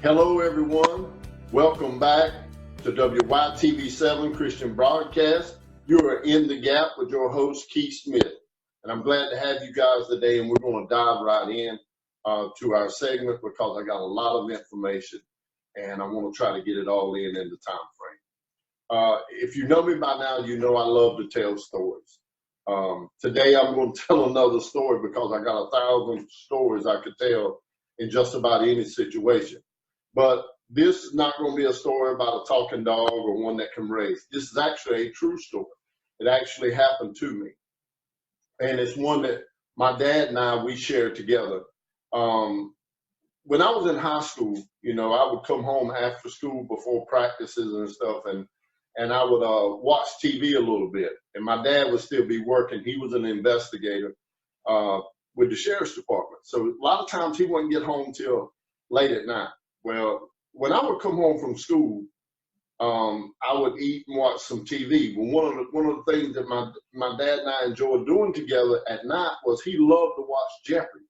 Hello, everyone. Welcome back to WYTV7 Christian Broadcast. You are in the gap with your host, Keith Smith. And I'm glad to have you guys today, and we're going to dive right in to our segment because I got a lot of information, and I want to try to get it all in the time frame. If you know me by now, you know I love to tell stories. Today, I'm going to tell another story because I got 1,000 stories I could tell in just about any situation. But this is not going to be a story about a talking dog or one that can race. This is actually a true story. It actually happened to me. And it's one that my dad and we shared together. When I was in high school, I would come home after school before practices and stuff, and I would watch TV a little bit. And my dad would still be working. He was an investigator with the sheriff's department. So a lot of times he wouldn't get home till late at night. Well, when I would come home from school, I would eat and watch some TV. Well, one of the things that my dad and I enjoyed doing together at night was he loved to watch Jeopardy.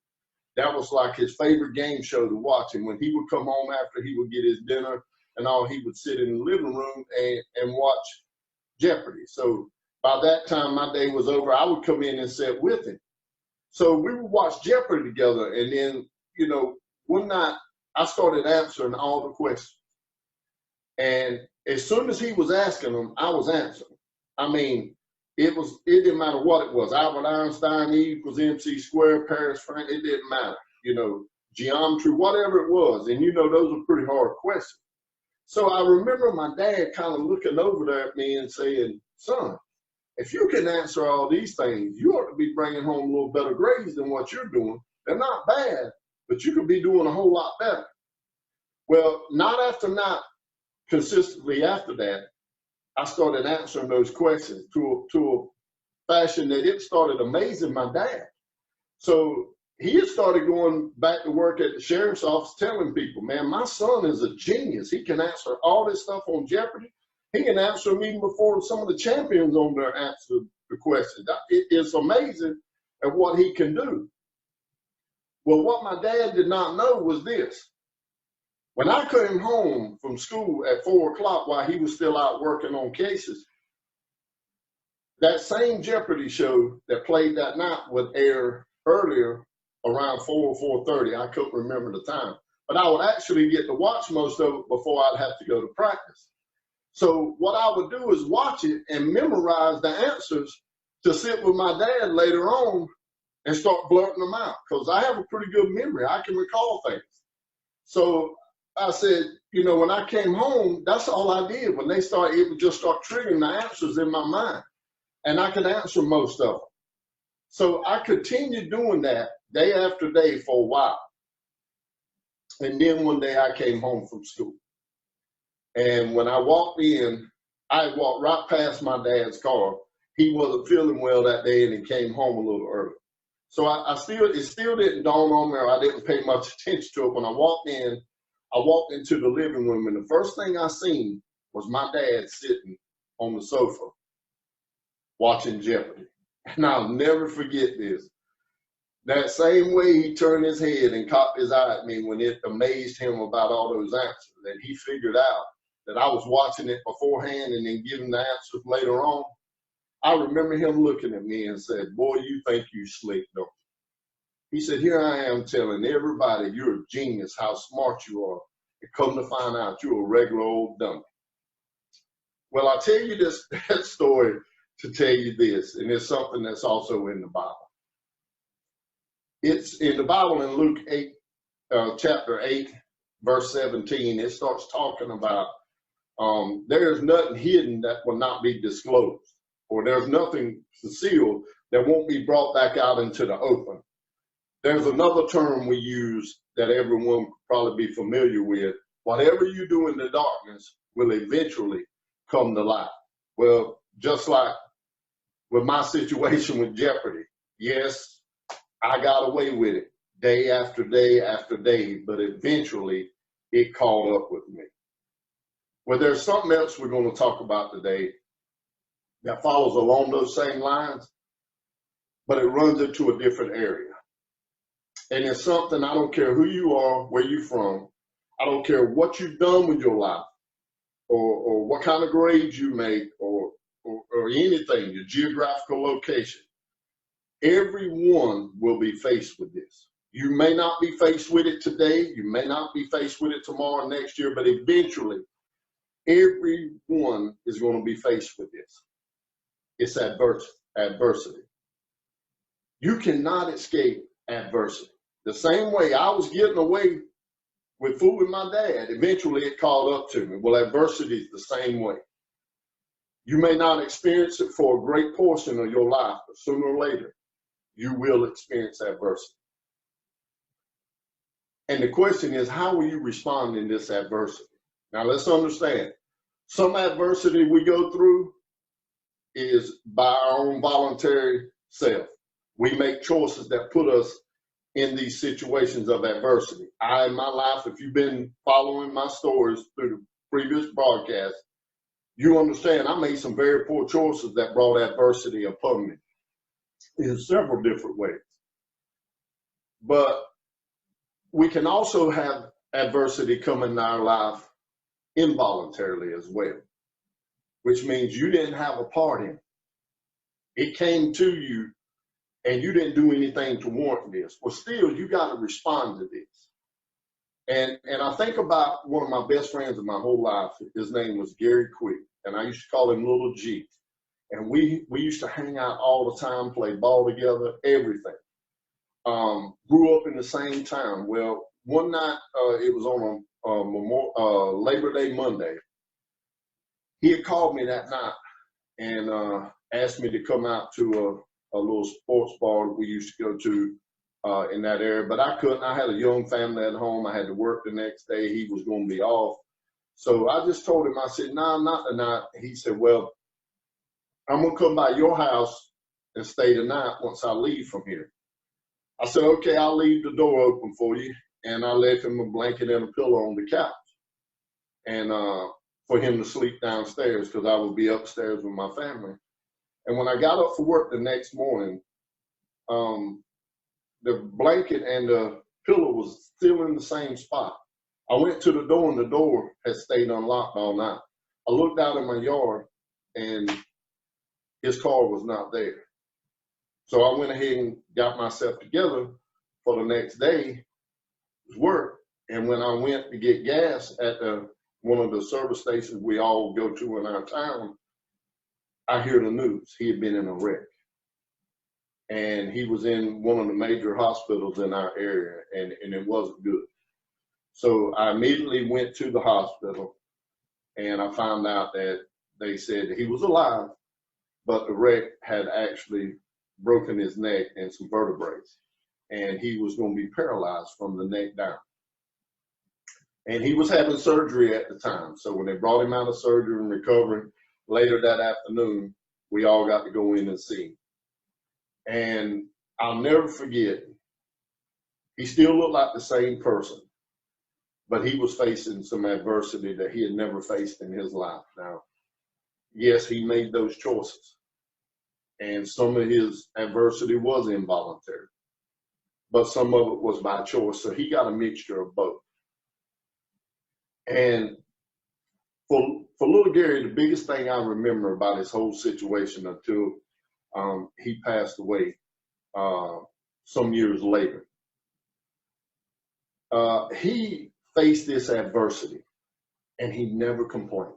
That was like his favorite game show to watch. And when he would come home after he would get his dinner and all, he would sit in the living room and watch Jeopardy. So by that time my day was over, I would come in and sit with him. So we would watch Jeopardy together. And then, one night, I started answering all the questions. And as soon as he was asking them, I was answering. I mean, it didn't matter what it was. Albert Einstein, E equals MC squared, Paris, France, it didn't matter. Geometry, whatever it was. And those are pretty hard questions. So I remember my dad kind of looking over there at me and saying, son, if you can answer all these things, you ought to be bringing home a little better grades than what you're doing. They're not bad, but you could be doing a whole lot better. Well, night after night, consistently after that, I started answering those questions to a fashion that it started amazing my dad. So he had started going back to work at the sheriff's office telling people, man, my son is a genius. He can answer all this stuff on Jeopardy. He can answer them even before some of the champions on there answer the questions. It's amazing at what he can do. Well, what my dad did not know was this. When I came home from school at 4 o'clock while he was still out working on cases, that same Jeopardy show that played that night would air earlier around 4 or 4:30. I couldn't remember the time. But I would actually get to watch most of it before I'd have to go to practice. So what I would do is watch it and memorize the answers to sit with my dad later on and start blurting them out, because I have a pretty good memory. I can recall things. So I said, when I came home, that's all I did. When they started, it would just start triggering the answers in my mind, and I could answer most of them. So I continued doing that day after day for a while. And then one day I came home from school. And when I walked in, I walked right past my dad's car. He wasn't feeling well that day, and he came home a little early. So it still didn't dawn on me, or I didn't pay much attention to it. When I walked into the living room, and the first thing I seen was my dad sitting on the sofa watching Jeopardy. And I'll never forget this. That same way he turned his head and cocked his eye at me when it amazed him about all those answers, that he figured out that I was watching it beforehand and then giving the answers later on. I remember him looking at me and said, boy, you think you slick, don't you? He said, here I am telling everybody you're a genius, how smart you are. And come to find out you're a regular old dummy. Well, I'll tell you that story to tell you this, and it's something that's also in the Bible. It's in the Bible in Luke 8, chapter 8, verse 17. It starts talking about there is nothing hidden that will not be disclosed, or there's nothing concealed that won't be brought back out into the open. There's another term we use that everyone could probably be familiar with. Whatever you do in the darkness will eventually come to light. Well, just like with my situation with Jeopardy, yes, I got away with it day after day after day, but eventually it caught up with me. Well, there's something else we're going to talk about today that follows along those same lines, but it runs into a different area. And it's something, I don't care who you are, where you're from, I don't care what you've done with your life, or what kind of grades you make, or anything, your geographical location. Everyone will be faced with this. You may not be faced with it today. You may not be faced with it tomorrow, next year, but eventually everyone is going to be faced with this. It's adversity. You cannot escape adversity. The same way I was getting away with fooling my dad, eventually it caught up to me. Well, adversity is the same way. You may not experience it for a great portion of your life, but sooner or later, you will experience adversity. And the question is, how will you respond in this adversity? Now, let's understand, some adversity we go through is by our own voluntary self. We make choices that put us in these situations of adversity. In my life, if you've been following my stories through the previous broadcast, you understand I made some very poor choices that brought adversity upon me in several different ways. But we can also have adversity come in our life involuntarily as well, which means you didn't have a part in it. It came to you and you didn't do anything to warrant this. Well, still, you got to respond to this. And I think about one of my best friends of my whole life. His name was Gary Quick, and I used to call him Little G. And we used to hang out all the time, play ball together, everything. Grew up in the same town. Well, one night, it was on a Labor Day Monday. He had called me that night and asked me to come out to a little sports bar that we used to go to in that area, but I couldn't. I had a young family at home. I had to work the next day. He was going to be off. So I just told him, I said, "No, not tonight." He said, "Well, I'm going to come by your house and stay tonight once I leave from here." I said, "Okay, I'll leave the door open for you." And I left him a blanket and a pillow on the couch, and for him to sleep downstairs because I would be upstairs with my family. And when I got up for work the next morning, the blanket and the pillow was still in the same spot. I went to the door and the door had stayed unlocked all night. I looked out in my yard and his car was not there. So I went ahead and got myself together for the next day's work. And when I went to get gas at one of the service stations we all go to in our town, I hear the news. He had been in a wreck. And he was in one of the major hospitals in our area, and it wasn't good. So I immediately went to the hospital, and I found out that they said that he was alive, but the wreck had actually broken his neck and some vertebrae, and he was going to be paralyzed from the neck down. And he was having surgery at the time. So when they brought him out of surgery and recovering later that afternoon, we all got to go in and see him. And I'll never forget, he still looked like the same person, but he was facing some adversity that he had never faced in his life. Now, yes, he made those choices, and some of his adversity was involuntary, but some of it was by choice. So he got a mixture of both. And for little Gary, the biggest thing I remember about his whole situation until he passed away some years later, he faced this adversity and he never complained.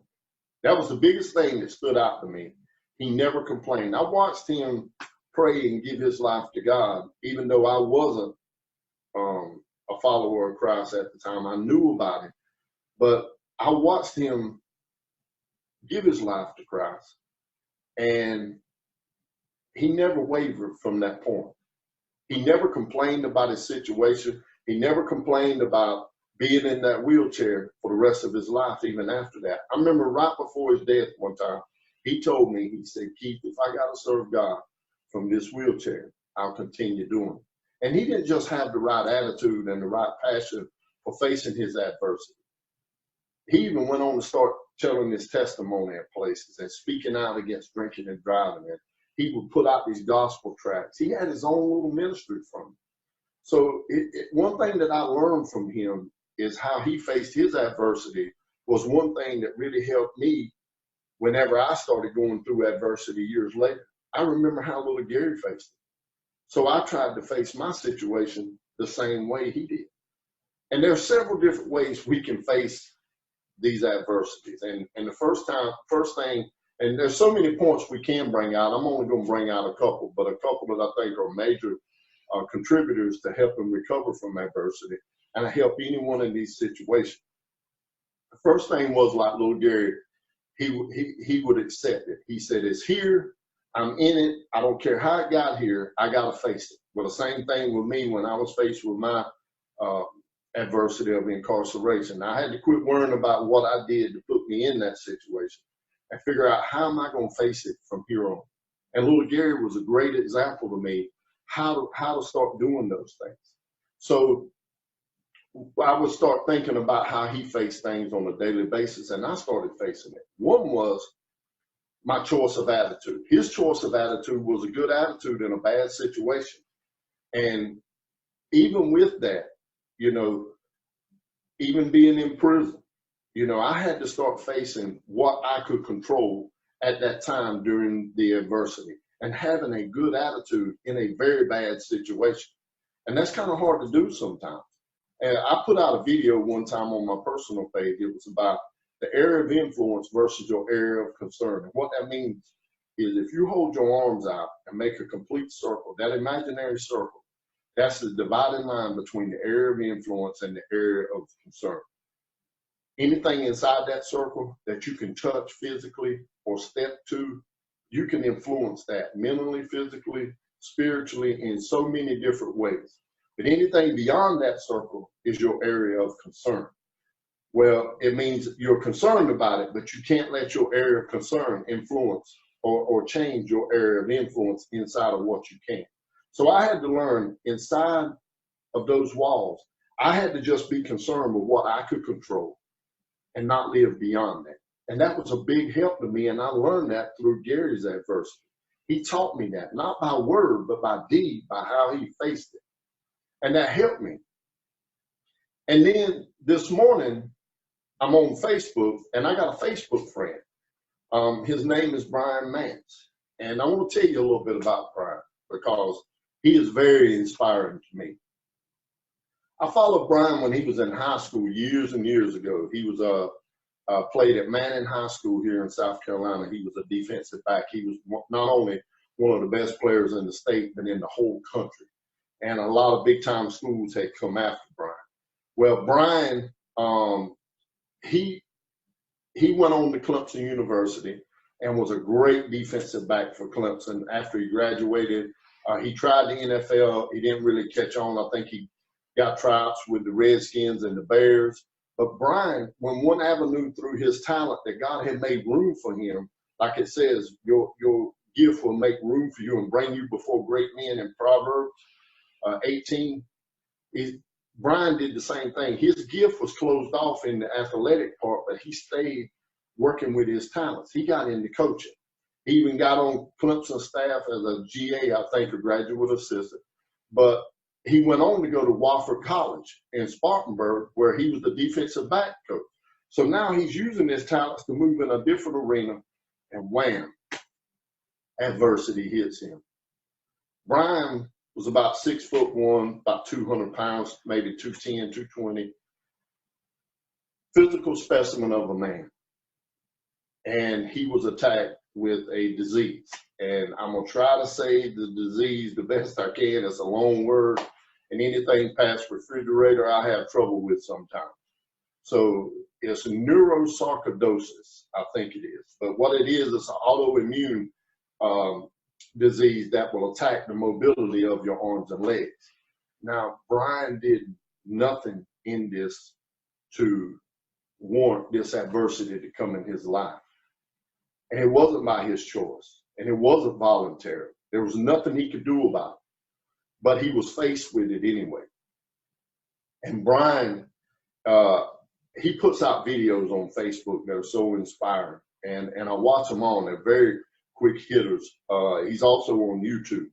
That was the biggest thing that stood out to me. He never complained. I watched him pray and give his life to God, even though I wasn't a follower of Christ at the time. I knew about him, but I watched him give his life to Christ, and he never wavered from that point. He never complained about his situation. He never complained about being in that wheelchair for the rest of his life, even after that. I remember right before his death one time, he told me, he said, "Keith, if I got to serve God from this wheelchair, I'll continue doing it." And he didn't just have the right attitude and the right passion for facing his adversity. He even went on to start telling his testimony at places and speaking out against drinking and driving. And he would put out these gospel tracts. He had his own little ministry from it. So one thing that I learned from him is how he faced his adversity was one thing that really helped me whenever I started going through adversity years later. I remember how little Gary faced it. So I tried to face my situation the same way he did. And there are several different ways we can face these adversities. And the first thing, and there's so many points we can bring out. I'm only going to bring out a couple, but a couple that I think are major contributors to helping recover from adversity and help anyone in these situations. The first thing was like little Gary, he would accept it. He said, it's here, I'm in it, I don't care how it got here, I got to face it. Well, the same thing with me when I was faced with my adversity of incarceration. I had to quit worrying about what I did to put me in that situation and figure out how am I going to face it from here on. And little Gary was a great example to me how to start doing those things. So I would start thinking about how he faced things on a daily basis, and I started facing it. One was my choice of attitude. His choice of attitude was a good attitude in a bad situation. And even with that, you know, even being in prison, you know, I had to start facing what I could control at that time during the adversity and having a good attitude in a very bad situation. And that's kind of hard to do sometimes. And I put out a video one time on my personal page. It was about the area of influence versus your area of concern. And what that means is if you hold your arms out and make a complete circle, that imaginary circle, that's the dividing line between the area of influence and the area of concern. Anything inside that circle that you can touch physically or step to, you can influence that mentally, physically, spiritually, in so many different ways. But anything beyond that circle is your area of concern. Well, it means you're concerned about it, but you can't let your area of concern influence or change your area of influence inside of what you can. So I had to learn inside of those walls, I had to just be concerned with what I could control and not live beyond that. And that was a big help to me, and I learned that through Gary's adversity. He taught me that, not by word, but by deed, by how he faced it. And that helped me. And then this morning, I'm on Facebook, and I got a Facebook friend. His name is Brian Mance. And I want to tell you a little bit about Brian because he is very inspiring to me. I followed Brian when he was in high school years and years ago. He was played at Manning High School here in South Carolina. He was a defensive back. He was not only one of the best players in the state, but in the whole country. And a lot of big-time schools had come after Brian. Well, Brian, he went on to Clemson University and was a great defensive back for Clemson. After he graduated, he tried the NFL. He didn't really catch on. I think he got tryouts with the Redskins and the Bears. But Brian, when one avenue through his talent that God had made room for him, like it says, your gift will make room for you and bring you before great men in Proverbs 18. Brian did the same thing. His gift was closed off in the athletic part, but he stayed working with his talents. He got into coaching. He even got on Clemson staff as a GA, I think, a graduate assistant. But he went on to go to Wofford College in Spartanburg, where he was the defensive back coach. So now he's using his talents to move in a different arena, and wham, adversity hits him. Brian was about 6'1", about 200 pounds, maybe 210, 220. Physical specimen of a man. And he was attacked with a disease. And I'm going to try to say the disease the best I can. It's a long word. And anything past refrigerator, I have trouble with sometimes. So it's neurosarcoidosis, I think it is. But what it is, it's an autoimmune disease that will attack the mobility of your arms and legs. Now, Brian did nothing in this to warrant this adversity to come in his life. And it wasn't by his choice, and it wasn't voluntary. There was nothing he could do about it, but he was faced with it anyway. And Brian, he puts out videos on Facebook that are so inspiring, and I watch them all. They're very quick hitters. He's also on YouTube,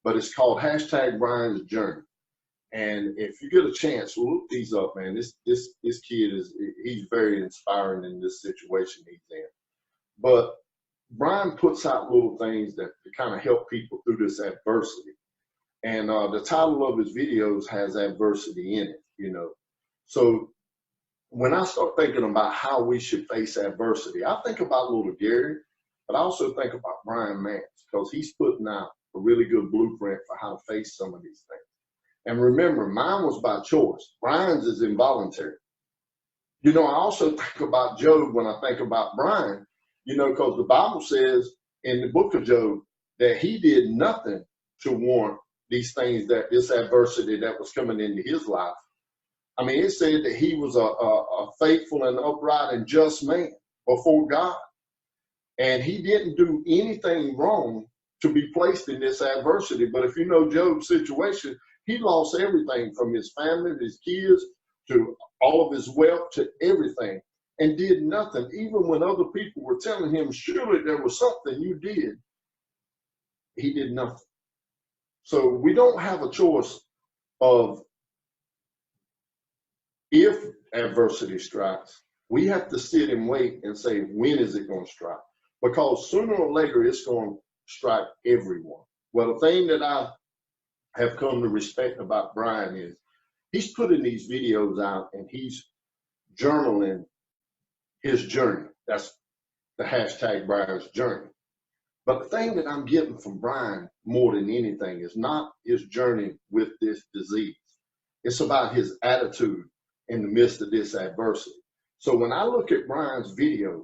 but it's called #Brian's Journey. And if you get a chance, look these up, man. This kid he's very inspiring in this situation he's in. But Brian puts out little things that kind of help people through this adversity. And the title of his videos has adversity in it, you know. So when I start thinking about how we should face adversity, I think about little Gary, but I also think about Brian Mance, because he's putting out a really good blueprint for how to face some of these things. And remember, mine was by choice. Brian's is involuntary. You know, I also think about Job when I think about Brian, you know, because the Bible says in the book of Job that he did nothing to warrant these things, that this adversity that was coming into his life. I mean, it said that he was a faithful and upright and just man before God. And he didn't do anything wrong to be placed in this adversity. But if you know Job's situation, he lost everything from his family, his kids, to all of his wealth, to everything, and did nothing. Even when other people were telling him, surely there was something you did, he did nothing. So we don't have a choice of, if adversity strikes, we have to sit and wait and say, when is it going to strike? Because sooner or later, it's going to strike everyone. Well, the thing that I have come to respect about Brian is he's putting these videos out and he's journaling his journey. That's the hashtag Brian's journey. But the thing that I'm getting from Brian more than anything is not his journey with this disease. It's about his attitude in the midst of this adversity. So when I look at Brian's videos,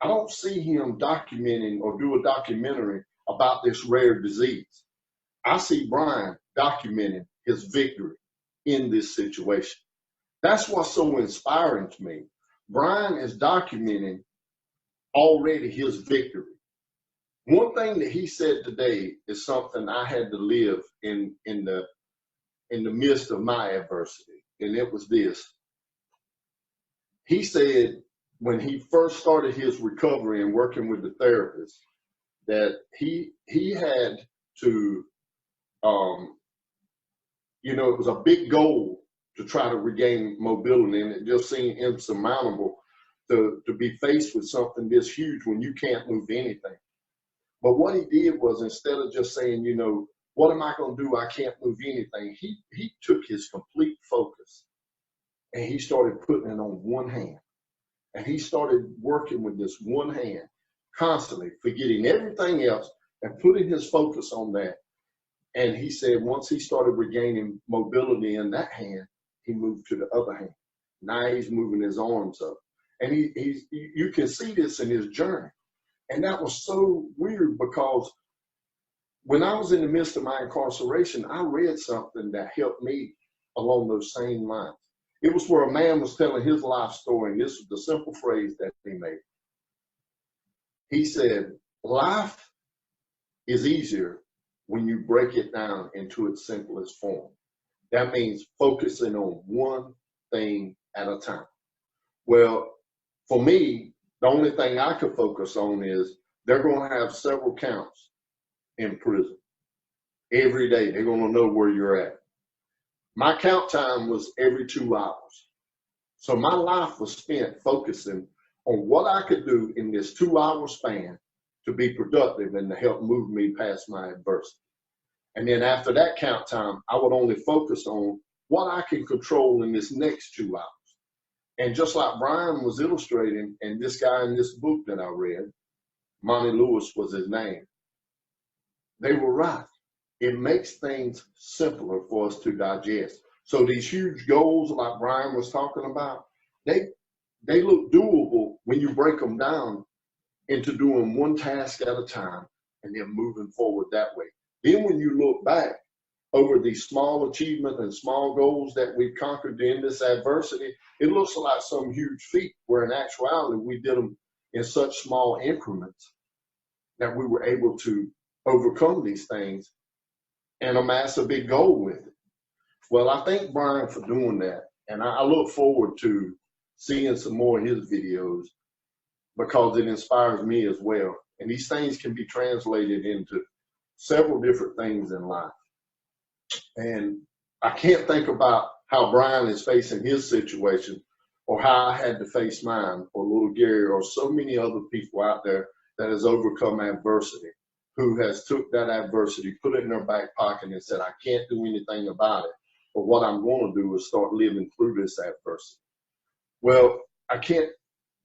I don't see him documenting or do a documentary about this rare disease. I see Brian documenting his victory in this situation. That's what's so inspiring to me. Brian is documenting already his victory. One thing that he said today is something I had to live in the midst of my adversity, and it was this. He said when he first started his recovery and working with the therapist, that he had to, you know, it was a big goal to try to regain mobility, and it just seemed insurmountable to be faced with something this huge when you can't move anything. But what he did was, instead of just saying, you know, what am I going to do? I can't move anything. He took his complete focus and he started putting it on one hand. And he started working with this one hand, constantly forgetting everything else and putting his focus on that. And he said once he started regaining mobility in that hand, he moved to the other hand. Now he's moving his arms up. And you can see this in his journey. And that was so weird, because when I was in the midst of my incarceration, I read something that helped me along those same lines. It was where a man was telling his life story, and this was the simple phrase that he made. He said, life is easier when you break it down into its simplest form. That means focusing on one thing at a time. Well, for me, the only thing I could focus on is they're going to have several counts in prison. Every day, they're going to know where you're at. My count time was every 2 hours. So my life was spent focusing on what I could do in this 2-hour span to be productive and to help move me past my adversity. And then after that count time, I would only focus on what I can control in this next 2 hours. And just like Brian was illustrating, and this guy in this book that I read, Monty Lewis was his name, they were right. It makes things simpler for us to digest. So these huge goals like Brian was talking about, they look doable when you break them down into doing one task at a time and then moving forward that way. Then when you look back over these small achievements and small goals that we've conquered in this adversity, it looks like some huge feat, where in actuality we did them in such small increments that we were able to overcome these things and amass a big goal with it. Well, I thank Brian for doing that, and I look forward to seeing some more of his videos, because it inspires me as well. And these things can be translated into several different things in life. And I can't think about how Brian is facing his situation or how I had to face mine, or little Gary, or so many other people out there that has overcome adversity, who has took that adversity, put it in their back pocket and said, I can't do anything about it, but what I'm going to do is start living through this adversity. Well, I can't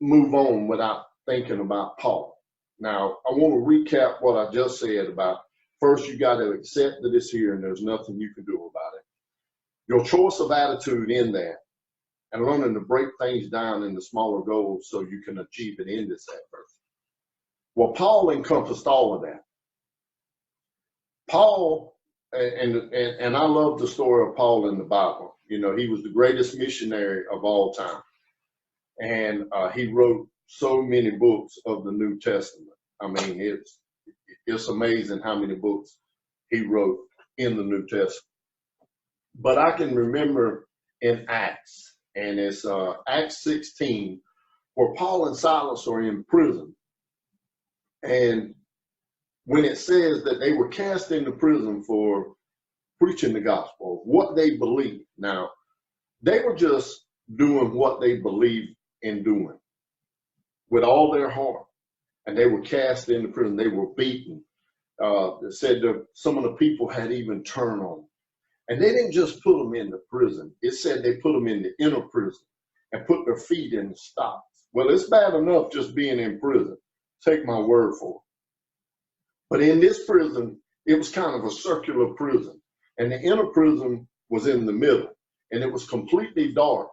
move on without thinking about Paul. Now, I want to recap what I just said about first, you got to accept that it's here and there's nothing you can do about it. Your choice of attitude in that, and learning to break things down into smaller goals so you can achieve it in this adversity. Well, Paul encompassed all of that. Paul, and I love the story of Paul in the Bible. You know, he was the greatest missionary of all time. And he wrote so many books of the New Testament. I mean, it's amazing how many books he wrote in the New Testament. But I can remember in Acts, and it's Acts 16, where Paul and Silas are in prison. And when it says that they were cast into prison for preaching the gospel, what they believed. Now, they were just doing what they believed in doing with all their heart. And they were cast into prison. They were beaten. It said that some of the people had even turned on them. And they didn't just put them into prison. It said they put them in the inner prison and put their feet in the stocks. Well, it's bad enough just being in prison. Take my word for it. But in this prison, it was kind of a circular prison. And the inner prison was in the middle. And it was completely dark.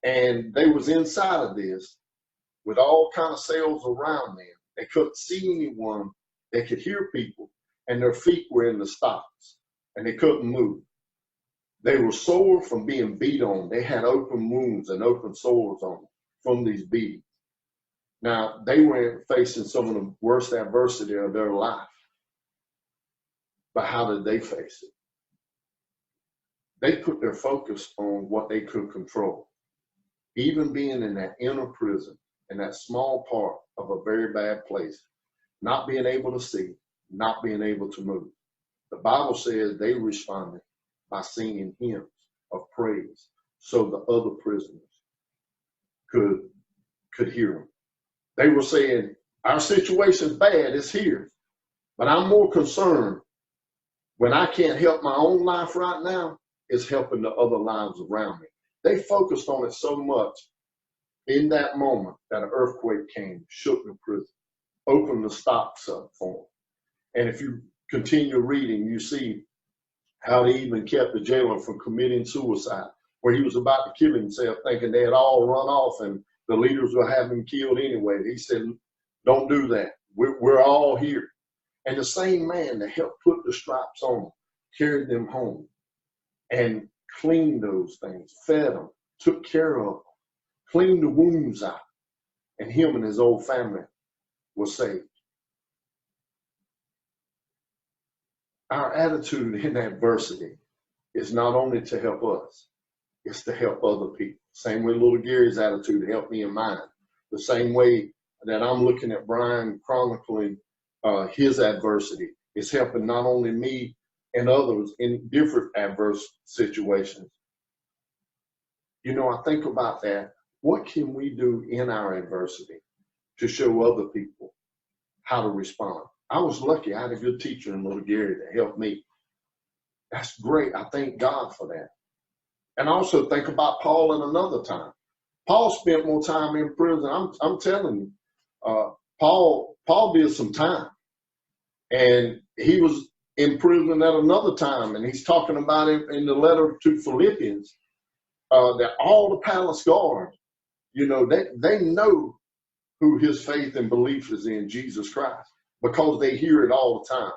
And they was inside of this with all kind of cells around them. They couldn't see anyone. They could hear people. And their feet were in the stocks. And they couldn't move. They were sore from being beat on. They had open wounds and open sores on them from these beatings. Now, they were facing some of the worst adversity of their life. But how did they face it? They put their focus on what they could control. Even being in that inner prison, in that small part of a very bad place, not being able to see, not being able to move. The Bible says they responded by singing hymns of praise so the other prisoners could hear them. They were saying, our situation's bad, it's here. But I'm more concerned when I can't help my own life right now, is helping the other lives around me. They focused on it so much in that moment that an earthquake came, shook the prison, opened the stocks up for them. And if you continue reading, you see how they even kept the jailer from committing suicide, where he was about to kill himself, thinking they had all run off and the leaders were having him killed anyway. He said, don't do that. We're all here. And the same man that helped put the stripes on them, carried them home and cleaned those things, fed them, took care of them, cleaned the wounds out, and him and his whole family were saved. Our attitude in adversity is not only to help us, it's to help other people. Same way little Gary's attitude helped me in mine. The same way that I'm looking at Brian chronicling his adversity is helping not only me and others in different adverse situations. You know, I think about that. What can we do in our adversity to show other people how to respond? I was lucky. I had a good teacher in little Gary that helped me. That's great. I thank God for that. And also think about Paul in another time. Paul spent more time in prison. I'm telling you, Paul did some time. And he was in prison at another time. And he's talking about it in the letter to Philippians, that all the palace guards, you know, they know who his faith and belief is in, Jesus Christ, because they hear it all the time.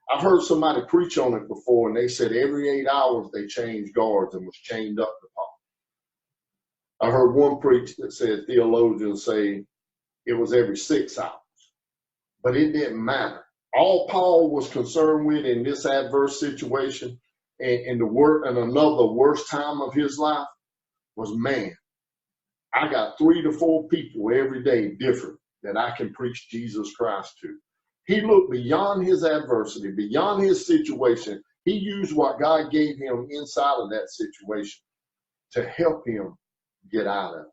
I've heard somebody preach on it before, and they said every 8 hours they changed guards and was chained up to Paul. I heard one preach that said theologians say it was every 6 hours, but it didn't matter. All Paul was concerned with in this adverse situation and another worst time of his life was, man, I got 3 to 4 people every day different that I can preach Jesus Christ to. He looked beyond his adversity, beyond his situation. He used what God gave him inside of that situation to help him get out of it.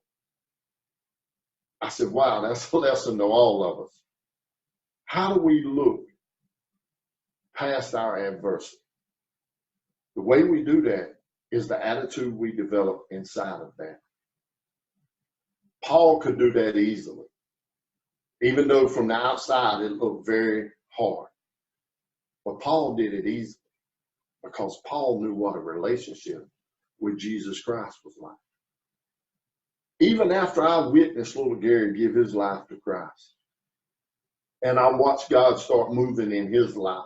I said, wow, that's a lesson to all of us. How do we look past our adversity? The way we do that is the attitude we develop inside of that. Paul could do that easily, even though from the outside it looked very hard. But Paul did it easily because Paul knew what a relationship with Jesus Christ was like. Even after I witnessed little Gary give his life to Christ, and I watched God start moving in his life,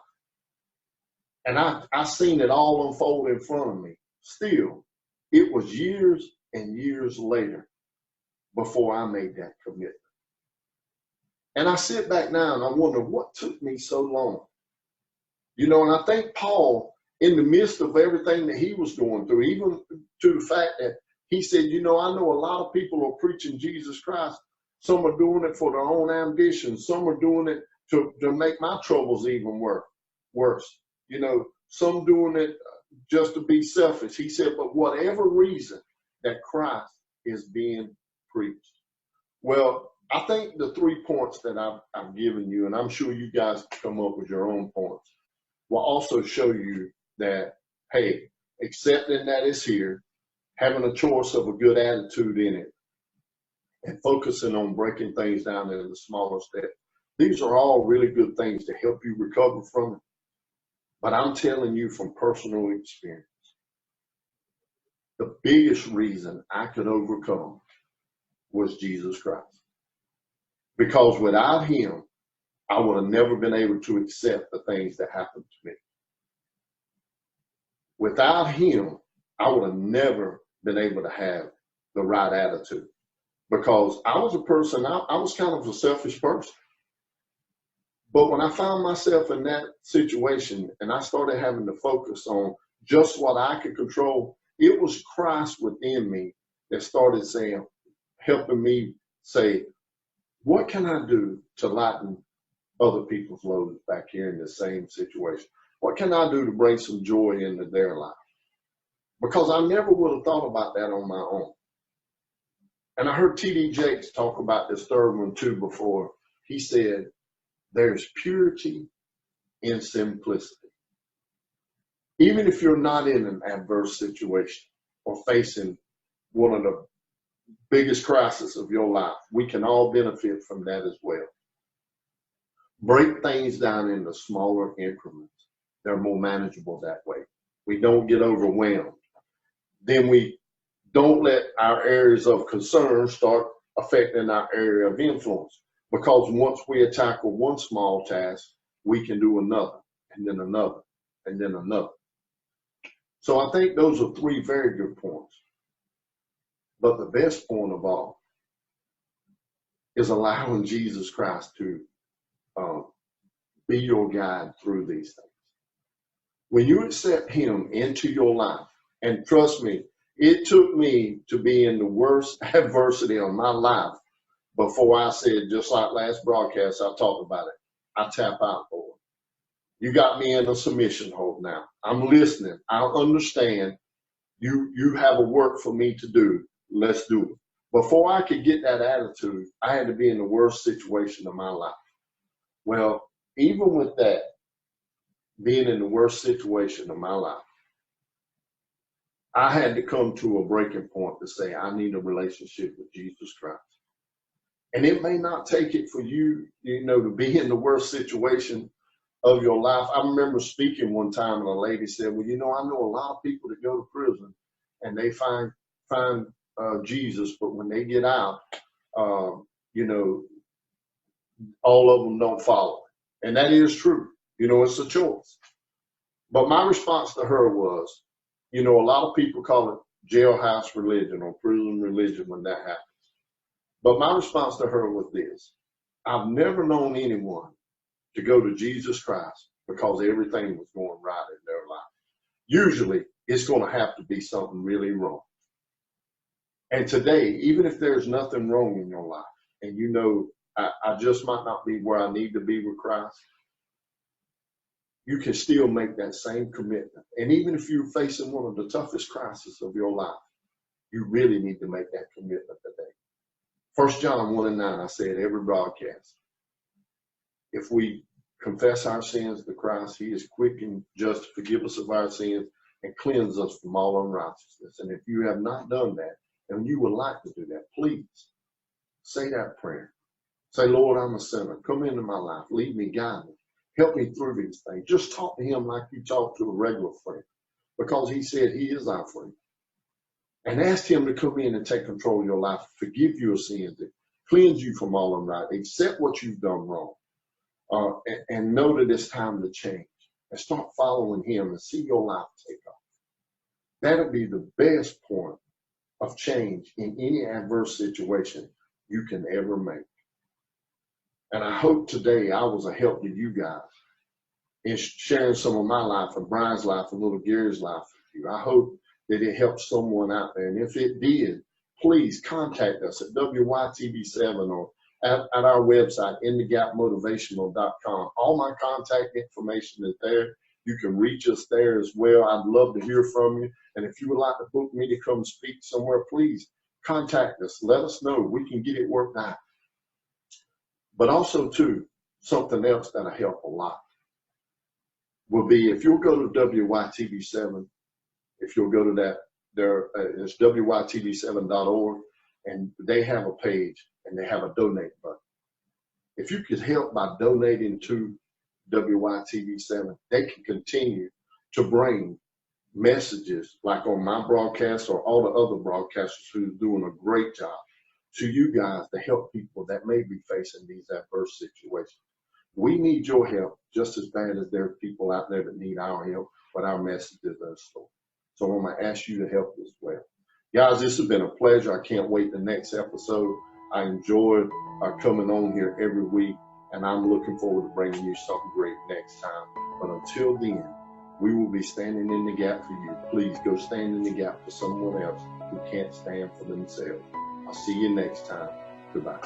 and I seen it all unfold in front of me, still, it was years and years later before I made that commitment. And I sit back now and I wonder what took me so long. You know, and I think Paul, in the midst of everything that he was going through, even to the fact that he said, you know, I know a lot of people are preaching Jesus Christ. Some are doing it for their own ambitions. Some are doing it to make my troubles even worse. You know, some doing it just to be selfish. He said, but whatever reason that Christ is being preached. Well, I think the 3 points that I've given you, and I'm sure you guys can come up with your own points, will also show you that, hey, accepting that it's here, having a choice of a good attitude in it, and focusing on breaking things down into the smaller steps. These are all really good things to help you recover from it. But I'm telling you from personal experience, the biggest reason I could overcome was Jesus Christ. Because without him, I would have never been able to accept the things that happened to me. Without him, I would have never been able to have the right attitude. Because I was a person, I was kind of a selfish person. But when I found myself in that situation and I started having to focus on just what I could control, it was Christ within me that started saying, helping me say, what can I do to lighten other people's loads back here in the same situation? What can I do to bring some joy into their life? Because I never would have thought about that on my own. And I heard T.D. Jakes talk about this third one too before. He said, there's purity in simplicity. Even if you're not in an adverse situation or facing one of the biggest crises of your life, we can all benefit from that as well. Break things down into smaller increments. They're more manageable that way. We don't get overwhelmed. Then we don't let our areas of concern start affecting our area of influence. Because once we tackle one small task, we can do another, and then another, and then another. So I think those are 3 very good points. But the best point of all is allowing Jesus Christ to be your guide through these things. When you accept him into your life, and trust me, it took me to be in the worst adversity of my life before I said, just like last broadcast, I talked about it, I tap out for it. You got me in a submission hold now. I'm listening. I understand you have a work for me to do. Let's do it. Before I could get that attitude, I had to be in the worst situation of my life. Well, even with that, being in the worst situation of my life, I had to come to a breaking point to say, I need a relationship with Jesus Christ. And it may not take it for you, to be in the worst situation of your life. I remember speaking one time and a lady said, well, I know a lot of people that go to prison and they find Jesus, but when they get out, all of them don't follow. And that is true. It's a choice. But my response to her was, a lot of people call it jailhouse religion or prison religion when that happens. But my response to her was this: I've never known anyone to go to Jesus Christ because everything was going right in their life. Usually, it's going to have to be something really wrong. And today, even if there's nothing wrong in your life, and I just might not be where I need to be with Christ, you can still make that same commitment. And even if you're facing one of the toughest crises of your life, you really need to make that commitment today. 1 John 1:9, I say it every broadcast. If we confess our sins to Christ, he is quick and just to forgive us of our sins and cleanse us from all unrighteousness. And if you have not done that, and you would like to do that, please say that prayer. Say, Lord, I'm a sinner. Come into my life. Lead me, guide me. Help me through these things. Just talk to him like you talk to a regular friend, because he said he is our friend. And ask him to come in and take control of your life, forgive your sins, cleanse you from all unrighteousness, accept what you've done wrong, and know that it's time to change. And start following him and see your life take off. That'll be the best point of change in any adverse situation you can ever make. And I hope today I was a help to you guys in sharing some of my life and Brian's life and little Gary's life with you. I hope that it helped someone out there. And if it did, please contact us at WYTV7 or at our website, inthegapmotivational.com. All my contact information is there. You can reach us there as well. I'd love to hear from you. And if you would like to book me to come speak somewhere, please contact us. Let us know. We can get it worked out. But also, too, something else that'll help a lot will be if you'll go to WYTV7, if you'll go to that, it's WYTV7.org, and they have a page and they have a donate button. If you could help by donating to WYTV7, they can continue to bring messages like on my broadcast or all the other broadcasters who's doing a great job to you guys to help people that may be facing these adverse situations. We need your help just as bad as there are people out there that need our help, but our messages are stored. So I'm going to ask you to help as well. Guys, this has been a pleasure. I can't wait the next episode. I enjoy coming on here every week, and I'm looking forward to bringing you something great next time. But until then, we will be standing in the gap for you. Please go stand in the gap for someone else who can't stand for themselves. I'll see you next time. Goodbye.